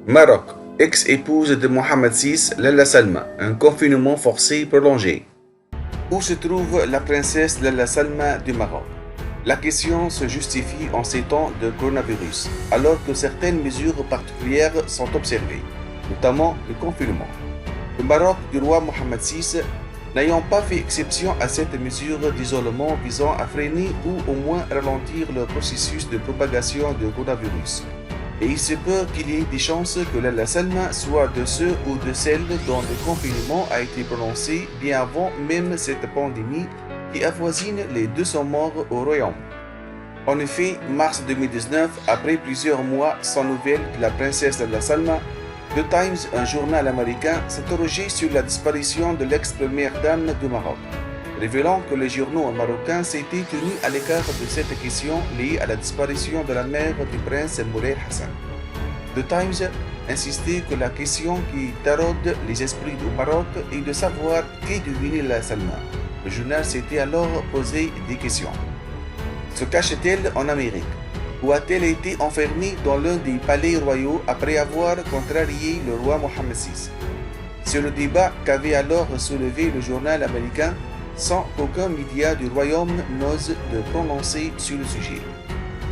Maroc, ex-épouse de Mohamed VI, Lalla Salma, un confinement forcé prolongé. Où se trouve la princesse Lalla Salma du Maroc? La question se justifie en ces temps de coronavirus, alors que certaines mesures particulières sont observées, notamment le confinement. Le Maroc du roi Mohamed VI n'ayant pas fait exception à cette mesure d'isolement visant à freiner ou au moins ralentir le processus de propagation du coronavirus. Et il se peut qu'il y ait des chances que Lalla Salma soit de ceux ou de celles dont le confinement a été prononcé bien avant même cette pandémie qui avoisine les 200 morts au royaume. En effet, mars 2019, après plusieurs mois sans nouvelles de la princesse Lalla Salma, The Times, un journal américain, s'interrogeait sur la disparition de l'ex-première dame du Maroc, révélant que les journaux marocains s'étaient tenus à l'écart de cette question liée à la disparition de la mère du prince Moulay Hassan. The Times insistait que la question qui taraude les esprits au Maroc est de savoir qu'est devenue Lalla Salma. Le journal s'était alors posé des questions. Se cache-t-elle en Amérique? Ou a-t-elle été enfermée dans l'un des palais royaux après avoir contrarié le roi Mohamed VI? C'est le débat qu'avait alors soulevé le journal américain sans qu'aucun média du royaume n'ose de prononcer sur le sujet.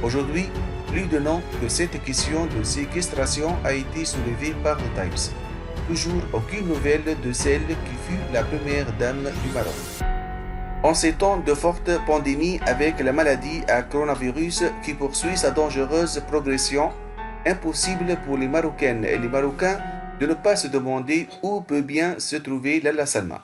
Aujourd'hui, plus d'un an que cette question de séquestration a été soulevée par The Times. Toujours aucune nouvelle de celle qui fut la première dame du Maroc. En ces temps de forte pandémie avec la maladie à coronavirus qui poursuit sa dangereuse progression, impossible pour les Marocaines et les Marocains de ne pas se demander où peut bien se trouver Lalla Salma.